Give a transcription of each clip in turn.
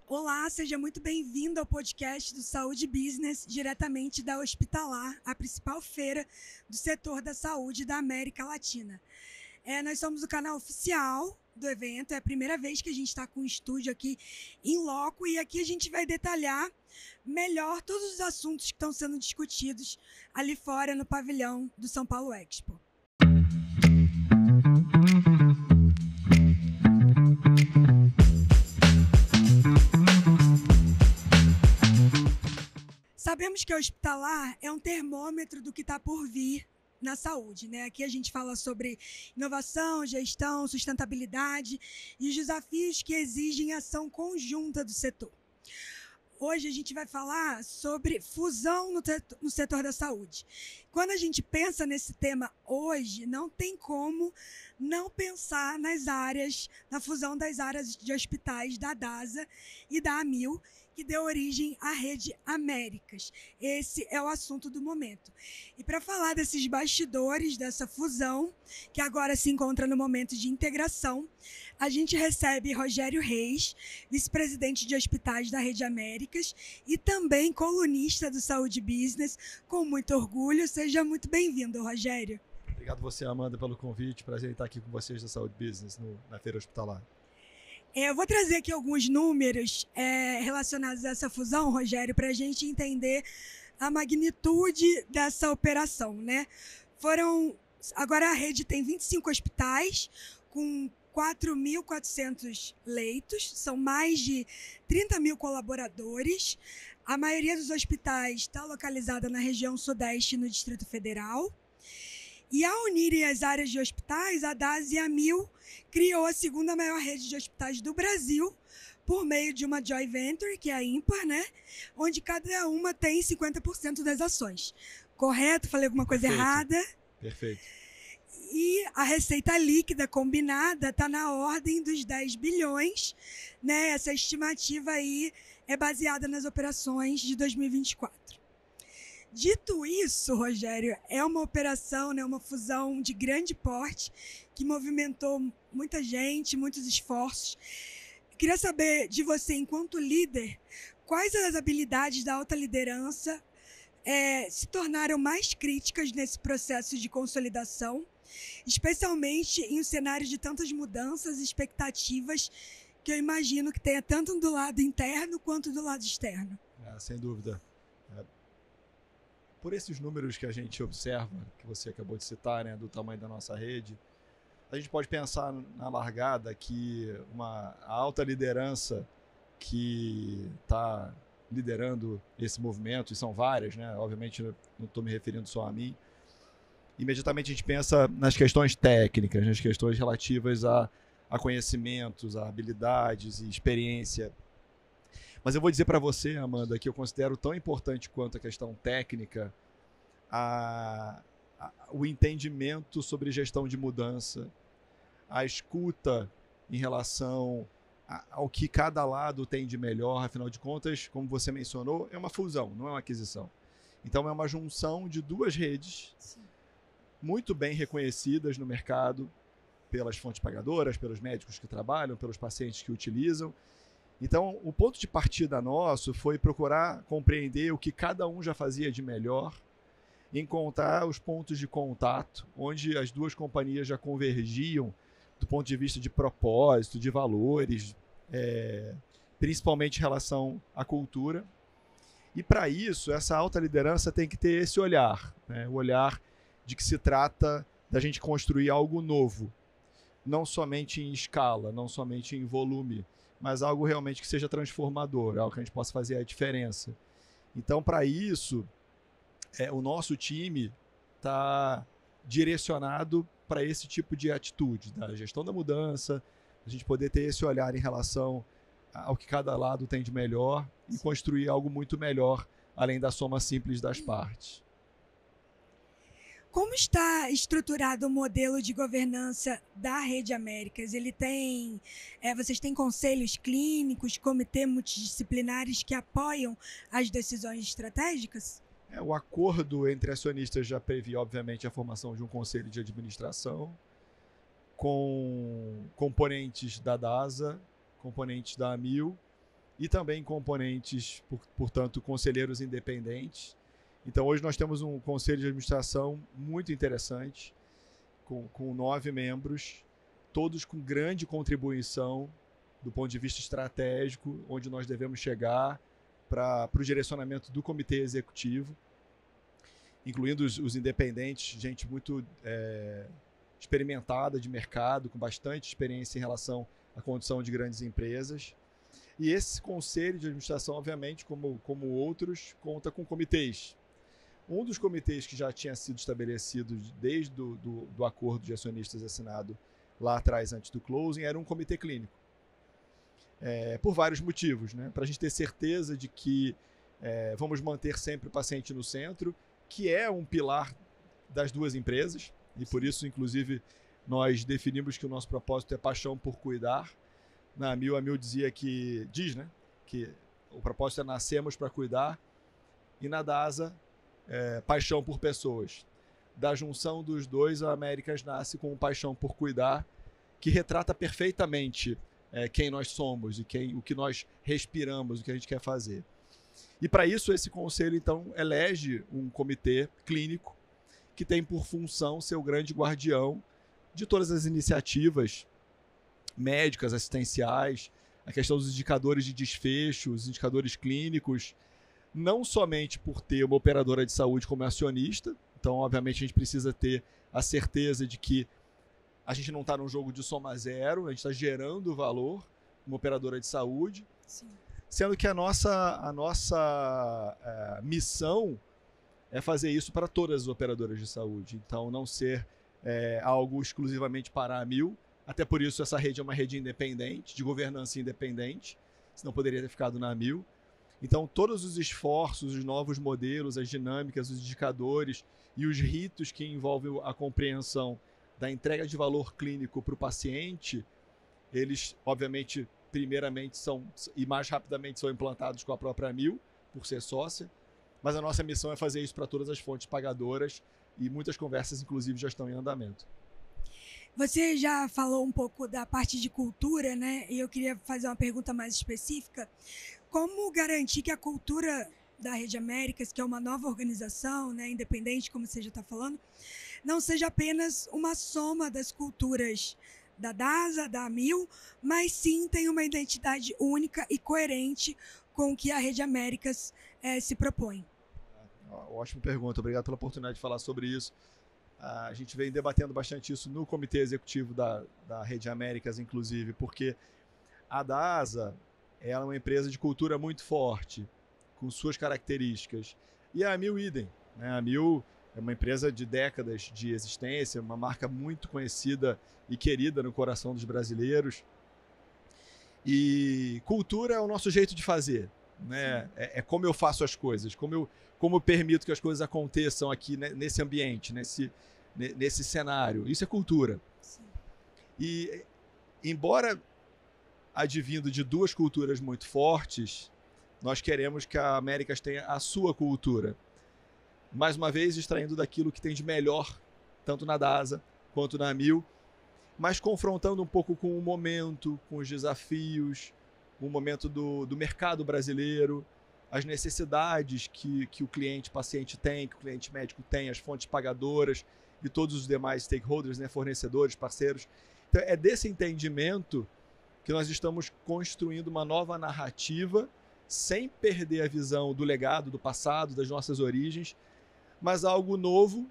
Olá, seja muito bem-vindo ao podcast do Saúde Business, diretamente da Hospitalar, a principal feira do setor da saúde da América Latina. Nós somos o canal oficial do evento, é a primeira vez que a gente está com um estúdio aqui em loco e aqui a gente vai detalhar melhor todos os assuntos que estão sendo discutidos ali fora no pavilhão do São Paulo Expo. Sabemos que a Hospitalar é um termômetro do que está por vir na saúde, né? Aqui a gente fala sobre inovação, gestão, sustentabilidade e os desafios que exigem ação conjunta do setor. Hoje a gente vai falar sobre fusão no setor da saúde. Quando a gente pensa nesse tema hoje, não tem como não pensar na fusão das áreas de hospitais da DASA e da Amil, que deu origem à Rede Américas. Esse é o assunto do momento. E para falar desses bastidores dessa fusão, que agora se encontra no momento de integração, a gente recebe Rogério Reis, vice-presidente de hospitais da Rede Américas e também colunista do Saúde Business, com muito orgulho. Seja muito bem-vindo, Rogério. Obrigado você, Amanda, pelo convite. Prazer em estar aqui com vocês da Saúde Business na Feira Hospitalar. Eu vou trazer aqui alguns números relacionados a essa fusão, Rogério, para a gente entender a magnitude dessa operação, né? Agora a rede tem 25 hospitais com 4.400 leitos, são mais de 30 mil colaboradores. A maioria dos hospitais está localizada na região sudeste, no Distrito Federal. E ao unirem as áreas de hospitais, a DASA e a Amil criou a segunda maior rede de hospitais do Brasil, por meio de uma joint venture, que é a ímpar, né? Onde cada uma tem 50% das ações. Correto? Falei alguma coisa errada? Perfeito. E a receita líquida combinada está na ordem dos 10 bilhões, né? Essa estimativa aí é baseada nas operações de 2024. Dito isso, Rogério, é uma operação, né, uma fusão de grande porte que movimentou muita gente, muitos esforços. Queria saber de você, enquanto líder, quais as habilidades da alta liderança se tornaram mais críticas nesse processo de consolidação, especialmente em um cenário de tantas mudanças e expectativas que eu imagino que tenha tanto do lado interno quanto do lado externo. Sem dúvida. Por esses números que a gente observa, que você acabou de citar, né, do tamanho da nossa rede, a gente pode pensar na largada que a alta liderança que está liderando esse movimento, e são várias, né? Obviamente não estou me referindo só a mim, imediatamente a gente pensa nas questões técnicas, nas questões relativas a conhecimentos, a habilidades e experiência. Mas eu vou dizer para você, Amanda, que eu considero tão importante quanto a questão técnica o entendimento sobre gestão de mudança, a escuta em relação ao que cada lado tem de melhor. Afinal de contas, como você mencionou, é uma fusão, não é uma aquisição. Então é uma junção de duas redes muito bem reconhecidas no mercado pelas fontes pagadoras, pelos médicos que trabalham, pelos pacientes que utilizam. Então, o ponto de partida nosso foi procurar compreender o que cada um já fazia de melhor, encontrar os pontos de contato, onde as duas companhias já convergiam do ponto de vista de propósito, de valores, principalmente em relação à cultura. E, para isso, essa alta liderança tem que ter esse olhar, né? O olhar de que se trata da gente construir algo novo, não somente em escala, não somente em volume, mas algo realmente que seja transformador, algo que a gente possa fazer a diferença. Então, para isso, o nosso time está direcionado para esse tipo de atitude, da gestão da mudança, a gente poder ter esse olhar em relação ao que cada lado tem de melhor e construir algo muito melhor, além da soma simples das partes. Como está estruturado o modelo de governança da Rede Américas? Vocês têm conselhos clínicos, comitê multidisciplinares que apoiam as decisões estratégicas? O acordo entre acionistas já previa, obviamente, a formação de um conselho de administração com componentes da DASA, componentes da Amil e também componentes, portanto, conselheiros independentes. Então, hoje nós temos um conselho de administração muito interessante, com 9 membros, todos com grande contribuição do ponto de vista estratégico, onde nós devemos chegar para o direcionamento do comitê executivo, incluindo os independentes, gente muito experimentada de mercado, com bastante experiência em relação à condução de grandes empresas. E esse conselho de administração, obviamente, como outros, conta com comitês. Um dos comitês que já tinha sido estabelecido desde do acordo de acionistas assinado lá atrás, antes do closing, era um comitê clínico. Por vários motivos, né? Para a gente ter certeza de que vamos manter sempre o paciente no centro, que é um pilar das duas empresas, e por isso, inclusive, nós definimos que o nosso propósito é paixão por cuidar. Na Amil, a Amil diz, né, que o propósito é nascemos para cuidar, e na DASA, paixão por pessoas. Da junção dos dois, a Américas nasce com paixão por cuidar, que retrata perfeitamente quem nós somos e o que nós respiramos, o que a gente quer fazer. E para isso, esse conselho, então, elege um comitê clínico que tem por função ser o grande guardião de todas as iniciativas médicas, assistenciais, a questão dos indicadores de desfecho, os indicadores clínicos, não somente por ter uma operadora de saúde como acionista. Então, obviamente, a gente precisa ter a certeza de que a gente não está num jogo de soma zero, a gente está gerando valor como operadora de saúde. Sim. Sendo que a nossa missão é fazer isso para todas as operadoras de saúde. Então, não ser algo exclusivamente para a Amil. Até por isso, essa rede é uma rede independente, de governança independente, senão poderia ter ficado na Amil. Então, todos os esforços, os novos modelos, as dinâmicas, os indicadores e os ritos que envolvem a compreensão da entrega de valor clínico para o paciente, eles, obviamente, primeiramente e mais rapidamente são implantados com a própria Amil, por ser sócia, mas a nossa missão é fazer isso para todas as fontes pagadoras e muitas conversas, inclusive, já estão em andamento. Você já falou um pouco da parte de cultura, né? E eu queria fazer uma pergunta mais específica. Como garantir que a cultura da Rede Américas, que é uma nova organização, né, independente, como você já está falando, não seja apenas uma soma das culturas da DASA, da Amil, mas sim tenha uma identidade única e coerente com o que a Rede Américas se propõe? Ótima pergunta, obrigado pela oportunidade de falar sobre isso. A gente vem debatendo bastante isso no comitê executivo da Rede Américas, inclusive, porque a DASA ela é uma empresa de cultura muito forte, com suas características. E a Amil idem, né? A Amil é uma empresa de décadas de existência, uma marca muito conhecida e querida no coração dos brasileiros. E cultura é o nosso jeito de fazer, né? É como eu faço as coisas, como eu permito que as coisas aconteçam aqui, né, nesse ambiente, nesse cenário. Isso é cultura. Sim. E, embora advindo de duas culturas muito fortes, nós queremos que a Américas tenha a sua cultura. Mais uma vez, extraindo daquilo que tem de melhor, tanto na DASA quanto na Amil, mas confrontando um pouco com o momento, com os desafios, com o momento do mercado brasileiro, as necessidades que o cliente paciente tem, que o cliente médico tem, as fontes pagadoras e todos os demais stakeholders, né, fornecedores, parceiros. Então, é desse entendimento que nós estamos construindo uma nova narrativa, sem perder a visão do legado, do passado, das nossas origens, mas algo novo,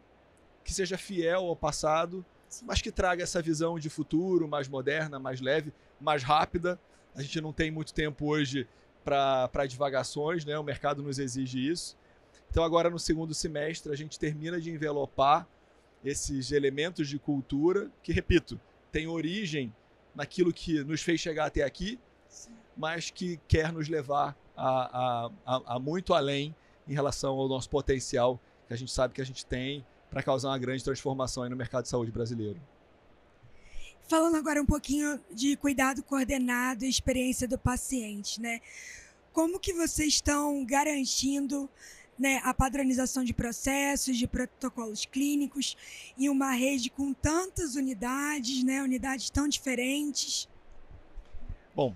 que seja fiel ao passado, Sim. mas que traga essa visão de futuro mais moderna, mais leve, mais rápida. A gente não tem muito tempo hoje para divagações, né? O mercado nos exige isso. Então agora no segundo semestre a gente termina de envelopar esses elementos de cultura que, repito, tem origem naquilo que nos fez chegar até aqui, Sim. mas que quer nos levar a muito além em relação ao nosso potencial que a gente sabe que a gente tem para causar uma grande transformação aí no mercado de saúde brasileiro. Falando agora um pouquinho de cuidado coordenado e experiência do paciente, né? Como que vocês estão garantindo, né, a padronização de processos, de protocolos clínicos em uma rede com tantas unidades, né, unidades tão diferentes? Bom,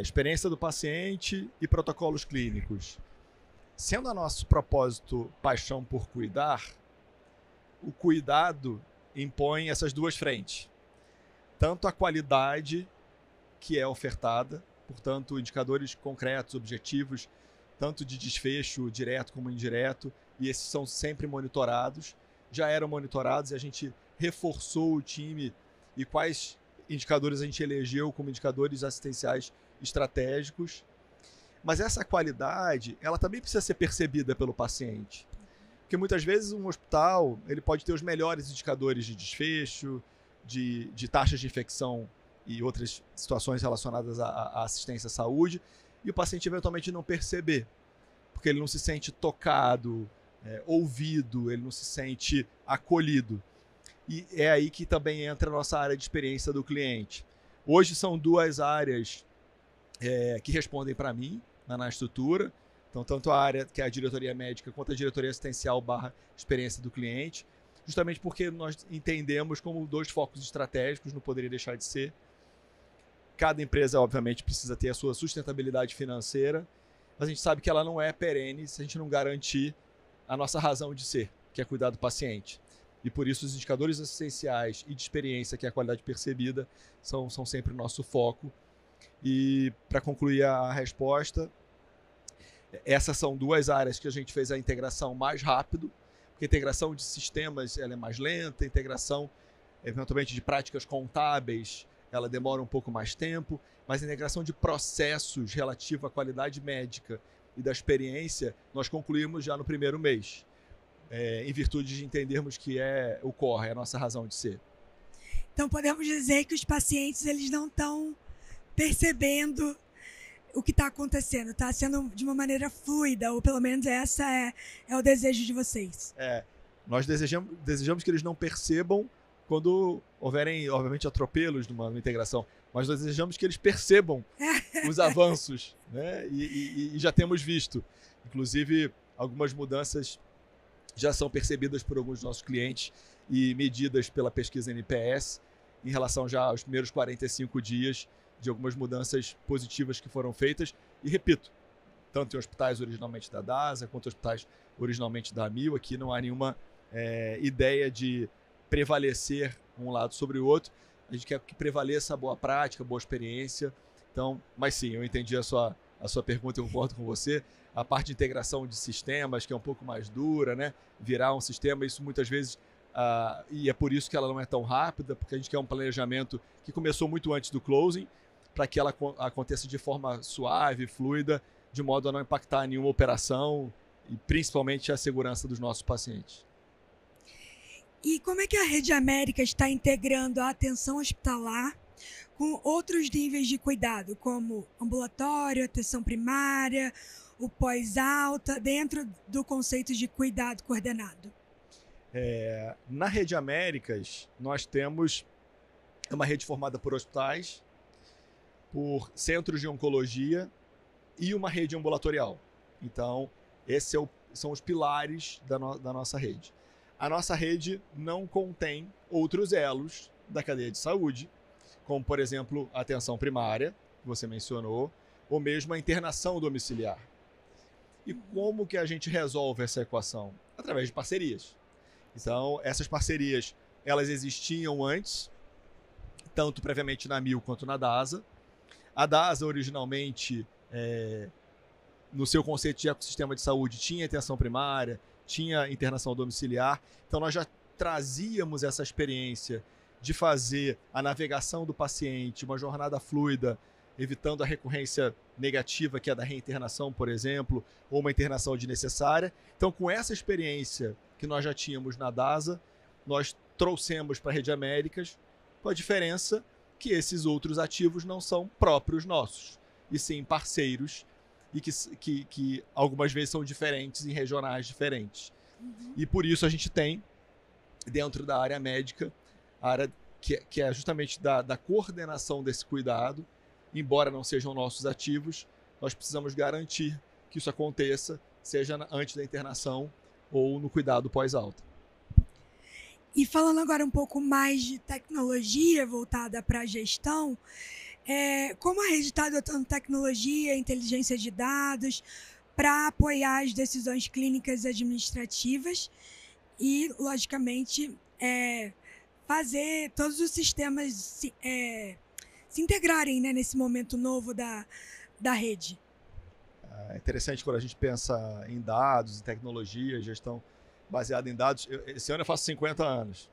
experiência do paciente e protocolos clínicos. Sendo a nosso propósito paixão por cuidar, o cuidado impõe essas duas frentes. Tanto a qualidade que é ofertada, portanto, indicadores concretos, objetivos, tanto de desfecho direto como indireto, e esses são sempre monitorados, já eram monitorados e a gente reforçou o time e quais indicadores a gente elegeu como indicadores assistenciais estratégicos. Mas essa qualidade, ela também precisa ser percebida pelo paciente. Porque muitas vezes um hospital ele pode ter os melhores indicadores de desfecho, de taxas de infecção e outras situações relacionadas à assistência à saúde, e o paciente eventualmente não perceber, porque ele não se sente tocado, ouvido, ele não se sente acolhido. E é aí que também entra a nossa área de experiência do cliente. Hoje são duas áreas que respondem para mim na estrutura. Então, tanto a área que é a diretoria médica quanto a diretoria assistencial / experiência do cliente, justamente porque nós entendemos como dois focos estratégicos, não poderia deixar de ser. Cada empresa, obviamente, precisa ter a sua sustentabilidade financeira, mas a gente sabe que ela não é perene se a gente não garantir a nossa razão de ser, que é cuidar do paciente. E por isso os indicadores assistenciais e de experiência, que é a qualidade percebida, são sempre o nosso foco. E para concluir a resposta, essas são duas áreas que a gente fez a integração mais rápido, porque a integração de sistemas ela é mais lenta, a integração eventualmente de práticas contábeis ela demora um pouco mais tempo, mas a integração de processos relativo à qualidade médica e da experiência nós concluímos já no primeiro mês. Em virtude de entendermos que é o core, é a nossa razão de ser. Então podemos dizer que os pacientes eles não estão percebendo o que está acontecendo, está sendo de uma maneira fluida, ou pelo menos essa é o desejo de vocês. Nós desejamos que eles não percebam quando houverem, obviamente, atropelos numa integração, mas nós desejamos que eles percebam os avanços, né? E já temos visto, inclusive, algumas mudanças já são percebidas por alguns dos nossos clientes e medidas pela pesquisa NPS em relação já aos primeiros 45 dias de algumas mudanças positivas que foram feitas. E repito, tanto em hospitais originalmente da DASA quanto em hospitais originalmente da AMIL, aqui não há nenhuma ideia de prevalecer um lado sobre o outro. A gente quer que prevaleça a boa prática, a boa experiência. Então, mas sim, eu entendi a sua pergunta, eu concordo com você. A parte de integração de sistemas, que é um pouco mais dura, né? Virar um sistema, isso muitas vezes, e é por isso que ela não é tão rápida, porque a gente quer um planejamento que começou muito antes do closing, para que ela aconteça de forma suave, fluida, de modo a não impactar nenhuma operação e principalmente a segurança dos nossos pacientes. E como é que a Rede América está integrando a atenção hospitalar com outros níveis de cuidado, como ambulatório, atenção primária, o pós-alta, dentro do conceito de cuidado coordenado? Na Rede Américas, nós temos uma rede formada por hospitais, por centros de oncologia e uma rede ambulatorial. Então, esses são os pilares da nossa rede. A nossa rede não contém outros elos da cadeia de saúde, como, por exemplo, a atenção primária, que você mencionou, ou mesmo a internação domiciliar. E como que a gente resolve essa equação? Através de parcerias. Então, essas parcerias, elas existiam antes, tanto previamente na AMIL quanto na DASA. A DASA, originalmente, no seu conceito de ecossistema de saúde, tinha atenção primária, tinha internação domiciliar. Então, nós já trazíamos essa experiência de fazer a navegação do paciente, uma jornada fluida, evitando a recorrência negativa, que é da reinternação, por exemplo, ou uma internação desnecessária. Então, com essa experiência que nós já tínhamos na DASA, nós trouxemos para a Rede Américas, com a diferença que esses outros ativos não são próprios nossos, e sim parceiros, e que algumas vezes são diferentes em regionais diferentes. E por isso a gente tem, dentro da área médica, a área que é justamente da coordenação desse cuidado. Embora não sejam nossos ativos, nós precisamos garantir que isso aconteça, seja antes da internação ou no cuidado pós-alta. E falando agora um pouco mais de tecnologia voltada para a gestão, Como a rede está adotando tecnologia, inteligência de dados para apoiar as decisões clínicas e administrativas e, logicamente, fazer todos os sistemas se integrarem, né, nesse momento novo da rede. É interessante quando a gente pensa em dados, em tecnologia, gestão baseada em dados. Esse ano eu faço 50 anos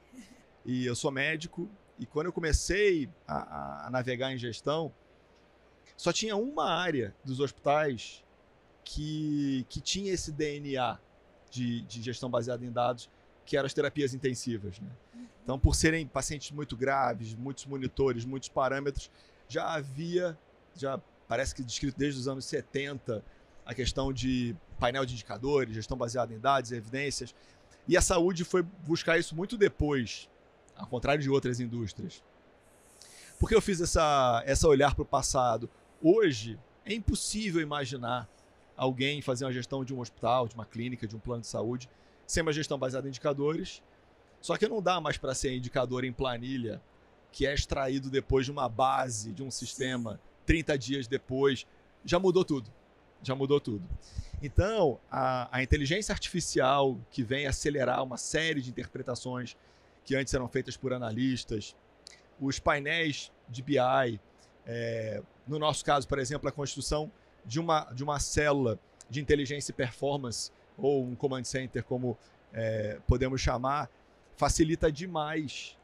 e eu sou médico, e quando eu comecei a navegar em gestão, só tinha uma área dos hospitais que tinha esse DNA de gestão baseada em dados, que eram as terapias intensivas, né? Então, por serem pacientes muito graves, muitos monitores, muitos parâmetros, já parece que descrito desde os anos 70, a questão de painel de indicadores, gestão baseada em dados, evidências. E a saúde foi buscar isso muito depois, ao contrário de outras indústrias. Por que eu fiz essa olhar para o passado? Hoje, é impossível imaginar alguém fazer uma gestão de um hospital, de uma clínica, de um plano de saúde, sem uma gestão baseada em indicadores. Só que não dá mais para ser indicador em planilha, que é extraído depois de uma base, de um sistema, 30 dias depois. Já mudou tudo. Já mudou tudo. Então, a inteligência artificial, que vem acelerar uma série de interpretações que antes eram feitas por analistas, os painéis de BI, no nosso caso, por exemplo, a construção de uma célula de inteligência e performance, ou um command center, como podemos chamar, facilita demais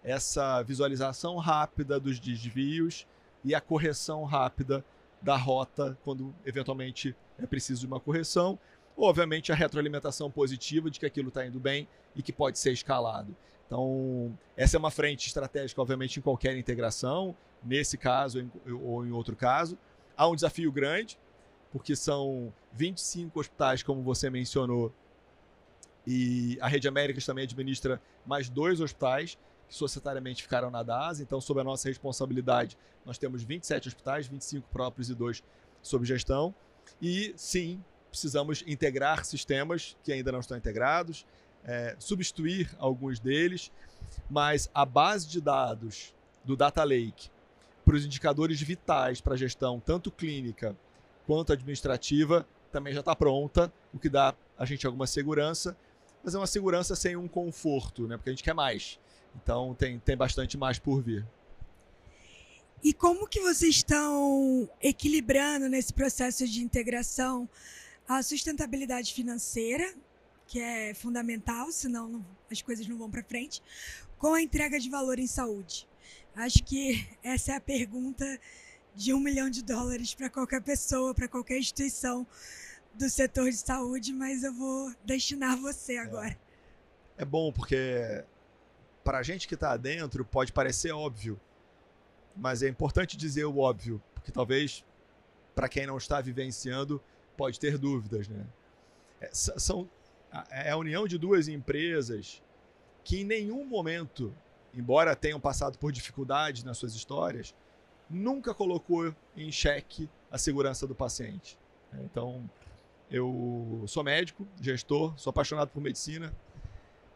essa visualização rápida dos desvios e a correção rápida da rota quando eventualmente é preciso de uma correção, ou obviamente a retroalimentação positiva de que aquilo está indo bem e que pode ser escalado. Então, essa é uma frente estratégica, obviamente, em qualquer integração, nesse caso ou em outro caso. Há um desafio grande, porque são 25 hospitais, como você mencionou, e a Rede Américas também administra mais 2 hospitais, que societariamente ficaram na DAS. Então, sob a nossa responsabilidade, nós temos 27 hospitais, 25 próprios e 2 sob gestão. E, sim, precisamos integrar sistemas que ainda não estão integrados, substituir alguns deles, mas a base de dados do Data Lake para os indicadores vitais para a gestão, tanto clínica quanto administrativa, também já está pronta, o que dá a gente alguma segurança, mas é uma segurança sem um conforto, né? Porque a gente quer mais. Então tem bastante mais por vir. E como que vocês estão equilibrando nesse processo de integração a sustentabilidade financeira, que é fundamental, senão as coisas não vão para frente, com a entrega de valor em saúde? Acho que essa é a pergunta de $1 milhão para qualquer pessoa, para qualquer instituição do setor de saúde, mas eu vou destinar a você agora. É bom, porque para a gente que está dentro pode parecer óbvio, mas é importante dizer o óbvio, porque talvez para quem não está vivenciando pode ter dúvidas, né? É a união de 2 empresas que em nenhum momento, embora tenham passado por dificuldades nas suas histórias, nunca colocou em xeque a segurança do paciente. Então, eu sou médico, gestor, sou apaixonado por medicina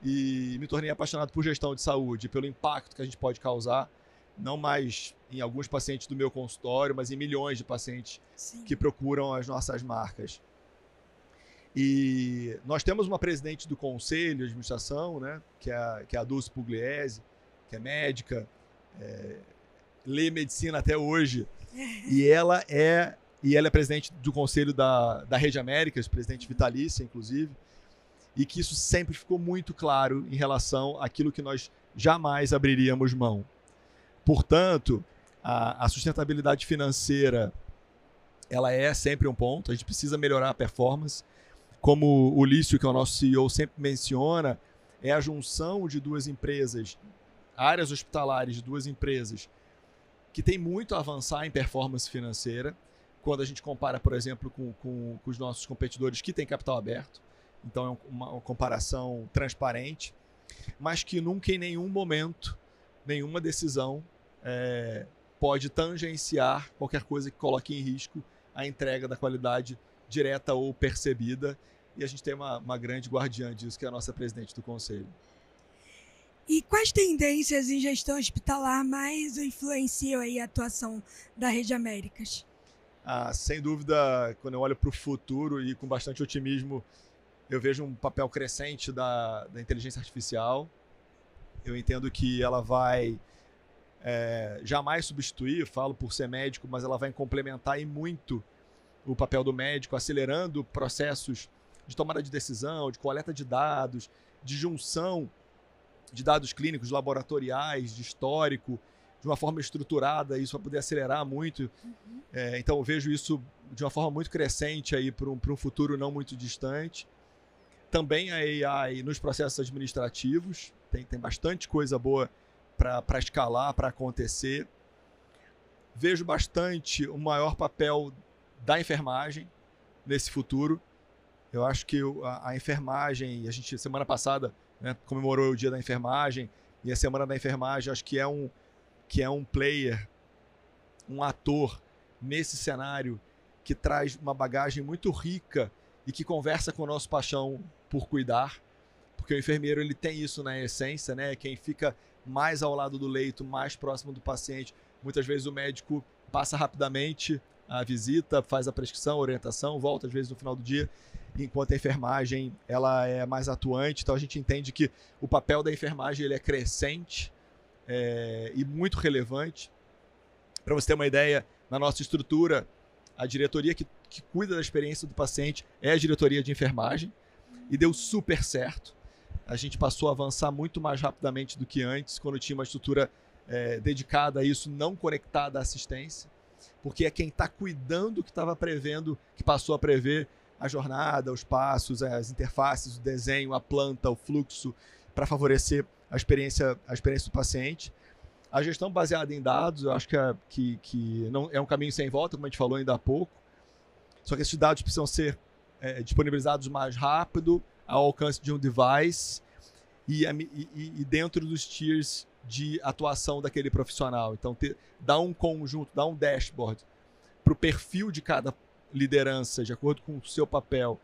e me tornei apaixonado por gestão de saúde, pelo impacto que a gente pode causar, não mais em alguns pacientes do meu consultório, mas em milhões de pacientes que procuram as nossas marcas. E nós temos uma presidente do conselho de administração, né, que é a Dulce Pugliese, que é médica, lê medicina até hoje, e ela é presidente do conselho da Rede Américas, presidente vitalícia, inclusive, e que isso sempre ficou muito claro em relação àquilo que nós jamais abriríamos mão. Portanto, a sustentabilidade financeira, ela é sempre um ponto, a gente precisa melhorar a performance. Como o Lício, que é o nosso CEO, sempre menciona, é a junção de 2 empresas, áreas hospitalares de 2 empresas, que tem muito a avançar em performance financeira, quando a gente compara, por exemplo, com os nossos competidores que têm capital aberto. Então é uma comparação transparente, mas que nunca em nenhum momento, nenhuma decisão pode tangenciar qualquer coisa que coloque em risco a entrega da qualidade direta ou percebida. E a gente tem uma grande guardiã disso, que é a nossa presidente do conselho. E quais tendências em gestão hospitalar mais influenciam aí a atuação da Rede Américas? Sem dúvida, quando eu olho para o futuro e com bastante otimismo, eu vejo um papel crescente da inteligência artificial. Eu entendo que ela vai jamais substituir, falo por ser médico, mas ela vai complementar e muito o papel do médico, acelerando processos de tomada de decisão, de coleta de dados, de junção de dados clínicos, laboratoriais, de histórico, de uma forma estruturada, isso vai poder acelerar muito. Então eu vejo isso de uma forma muito crescente aí para um futuro não muito distante. Também a AI nos processos administrativos, tem bastante coisa boa para escalar, para acontecer. Vejo bastante o maior papel da enfermagem nesse futuro. Eu acho que a enfermagem, a gente semana passada, né, comemorou o Dia da Enfermagem, e a Semana da Enfermagem acho que é um player, um ator nesse cenário que traz uma bagagem muito rica e que conversa com o nosso paixão por cuidar, porque o enfermeiro ele tem isso na essência, né? Quem fica mais ao lado do leito, mais próximo do paciente. Muitas vezes o médico passa rapidamente a visita, faz a prescrição, orientação, volta às vezes no final do dia, enquanto a enfermagem ela é mais atuante. Então a gente entende que o papel da enfermagem ele é crescente e muito relevante. Para você ter uma ideia, na nossa estrutura, a diretoria que cuida da experiência do paciente é a diretoria de enfermagem, e deu super certo. A gente passou a avançar muito mais rapidamente do que antes, quando tinha uma estrutura dedicada a isso, não conectada à assistência, porque é quem está cuidando que estava prevendo, que passou a prever a jornada, os passos, as interfaces, o desenho, a planta, o fluxo, para favorecer a experiência do paciente. A gestão baseada em dados, eu acho que não é um caminho sem volta, como a gente falou ainda há pouco, só que esses dados precisam ser disponibilizados mais rápido, ao alcance de um device e dentro dos tiers de atuação daquele profissional. Então, dar um conjunto, dar um dashboard para o perfil de cada liderança, de acordo com o seu papel,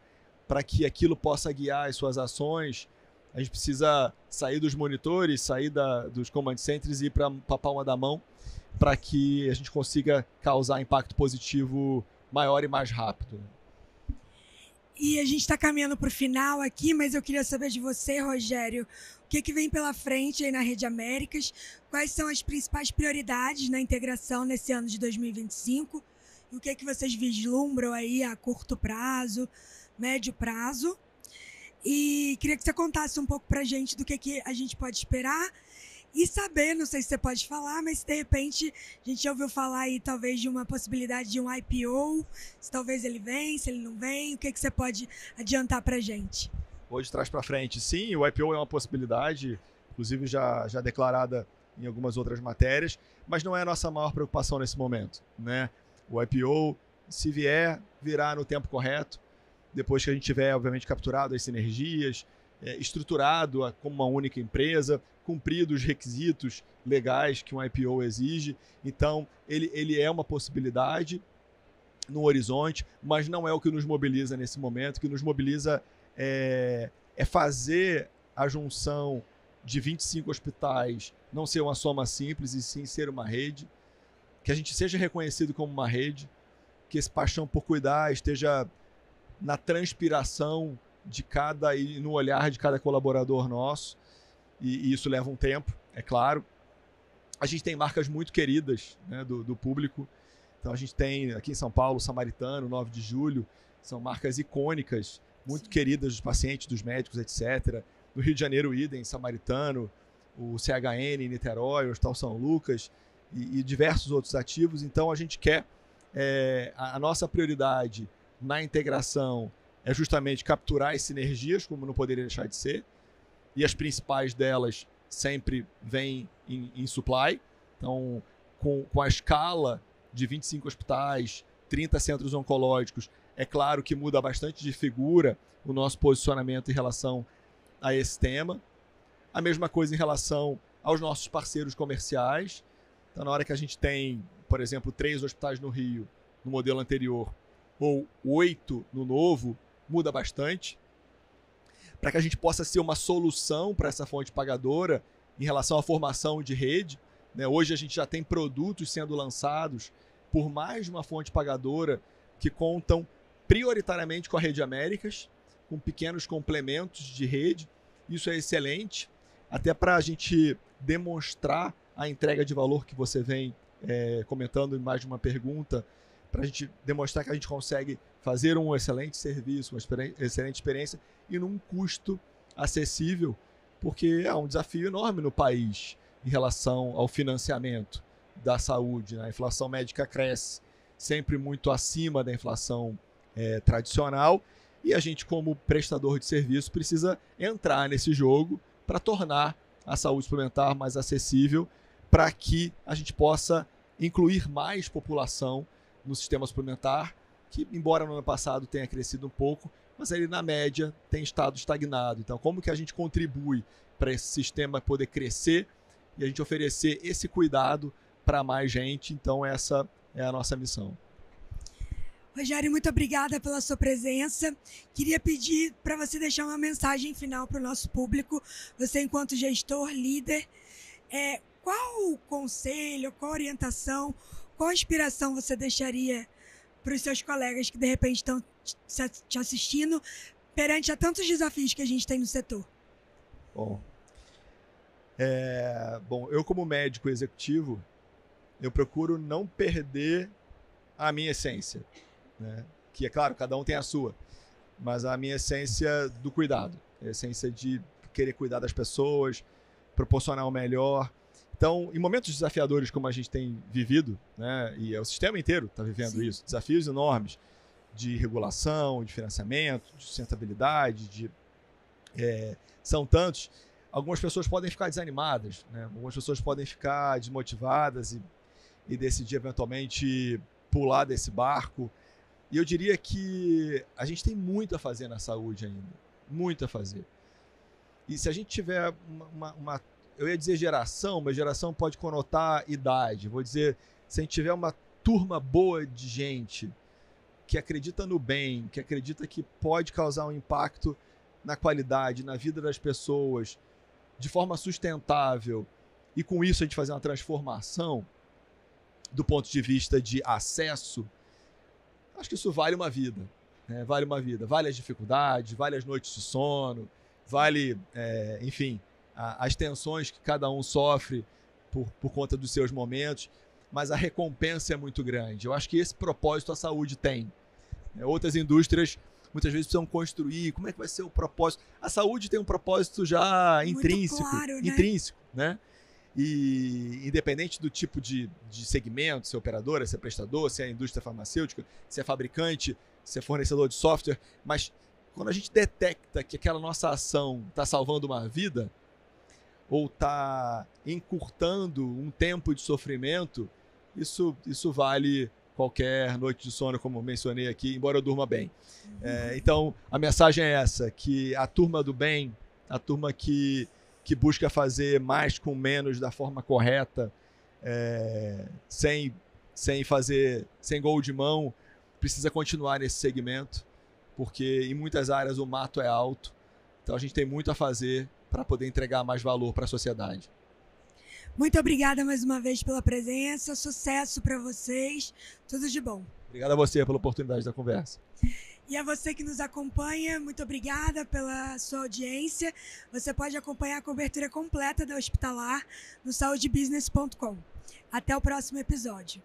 para que aquilo possa guiar as suas ações. A gente precisa sair dos monitores, sair dos command centers e ir para a palma da mão, para que a gente consiga causar impacto positivo maior e mais rápido. E a gente está caminhando para o final aqui, mas eu queria saber de você, Rogério, o que vem pela frente aí na Rede Américas, quais são as principais prioridades na integração nesse ano de 2025, e o que vocês vislumbram aí a curto prazo, médio prazo. E queria que você contasse um pouco para a gente do que a gente pode esperar e saber, não sei se você pode falar, mas se de repente a gente já ouviu falar aí talvez de uma possibilidade de um IPO, se talvez ele vem, se ele não vem, o que você pode adiantar para a gente? Hoje traz para frente, sim, o IPO é uma possibilidade, inclusive já declarada em algumas outras matérias, mas não é a nossa maior preocupação nesse momento, né? O IPO, se virá no tempo correto, depois que a gente tiver, obviamente, capturado as sinergias, estruturado como uma única empresa, cumprido os requisitos legais que um IPO exige. Então, ele é uma possibilidade no horizonte, mas não é o que nos mobiliza nesse momento. O que nos mobiliza é fazer a junção de 25 hospitais não ser uma soma simples, e sim ser uma rede, que a gente seja reconhecido como uma rede, que esse paixão por cuidar esteja na transpiração de cada e no olhar de cada colaborador nosso, e isso leva um tempo, é claro. A gente tem marcas muito queridas, né, do público. Então a gente tem aqui em São Paulo, Samaritano, 9 de Julho, são marcas icônicas, muito queridas dos pacientes, dos médicos, etc. No Rio de Janeiro, idem, Samaritano, o CHN em Niterói, o Hospital São Lucas e diversos outros ativos. Então a gente quer, a nossa prioridade na integração é justamente capturar as sinergias, como não poderia deixar de ser, e as principais delas sempre vêm em supply. Então, com a escala de 25 hospitais, 30 centros oncológicos, é claro que muda bastante de figura o nosso posicionamento em relação a esse tema. A mesma coisa em relação aos nossos parceiros comerciais. Então, na hora que a gente tem, por exemplo, 3 hospitais no Rio, no modelo anterior, ou 8 no novo, muda bastante. Para que a gente possa ser uma solução para essa fonte pagadora, em relação à formação de rede, né? Hoje a gente já tem produtos sendo lançados por mais de uma fonte pagadora que contam prioritariamente com a Rede Américas, com pequenos complementos de rede. Isso é excelente, até para a gente demonstrar a entrega de valor que você vem comentando em mais de uma pergunta, para a gente demonstrar que a gente consegue fazer um excelente serviço, uma excelente experiência e num custo acessível, porque é um desafio enorme no país em relação ao financiamento da saúde, né? A inflação médica cresce sempre muito acima da inflação tradicional, e a gente, como prestador de serviço, precisa entrar nesse jogo para tornar a saúde suplementar mais acessível, para que a gente possa incluir mais população no sistema suplementar, que, embora no ano passado tenha crescido um pouco, mas ele, na média, tem estado estagnado. Então, como que a gente contribui para esse sistema poder crescer e a gente oferecer esse cuidado para mais gente? Então, essa é a nossa missão. Rogério, muito obrigada pela sua presença. Queria pedir para você deixar uma mensagem final para o nosso público. Você, enquanto gestor, líder, qual o conselho, qual a orientação, qual a inspiração você deixaria para os seus colegas que, de repente, estão te assistindo perante a tantos desafios que a gente tem no setor? Bom, eu, como médico executivo, eu procuro não perder a minha essência, né? Que, é claro, cada um tem a sua, mas a minha essência do cuidado, a essência de querer cuidar das pessoas, proporcionar o melhor. Então, em momentos desafiadores como a gente tem vivido, né, e o sistema inteiro está vivendo Sim. isso, desafios enormes de regulação, de financiamento, de sustentabilidade, são tantos. Algumas pessoas podem ficar desanimadas, né? Algumas pessoas podem ficar desmotivadas e decidir eventualmente pular desse barco. E eu diria que a gente tem muito a fazer na saúde ainda, muito a fazer. E se a gente tiver eu ia dizer geração, mas geração pode conotar idade. Vou dizer, se a gente tiver uma turma boa de gente que acredita no bem, que acredita que pode causar um impacto na qualidade, na vida das pessoas, de forma sustentável, e com isso a gente fazer uma transformação do ponto de vista de acesso, acho que isso vale uma vida, né? Vale uma vida, vale as dificuldades, vale as noites de sono, vale, enfim, as tensões que cada um sofre por conta dos seus momentos, mas a recompensa é muito grande. Eu acho que esse propósito a saúde tem. Outras indústrias muitas vezes precisam construir, como é que vai ser o propósito? A saúde tem um propósito já muito intrínseco, claro, né? Intrínseco, né? E independente do tipo de segmento, se é operadora, se é prestador, se é indústria farmacêutica, se é fabricante, se é fornecedor de software, mas quando a gente detecta que aquela nossa ação está salvando uma vida ou está encurtando um tempo de sofrimento, isso vale qualquer noite de sono, como mencionei aqui, embora eu durma bem. Então, a mensagem é essa, que a turma do bem, a turma que busca fazer mais com menos da forma correta, sem gol de mão, precisa continuar nesse segmento, porque em muitas áreas o mato é alto, então a gente tem muito a fazer para poder entregar mais valor para a sociedade. Muito obrigada mais uma vez pela presença, sucesso para vocês, tudo de bom. Obrigado a você pela oportunidade da conversa. E a você que nos acompanha, muito obrigada pela sua audiência. Você pode acompanhar a cobertura completa da Hospitalar no saudebusiness.com. Até o próximo episódio.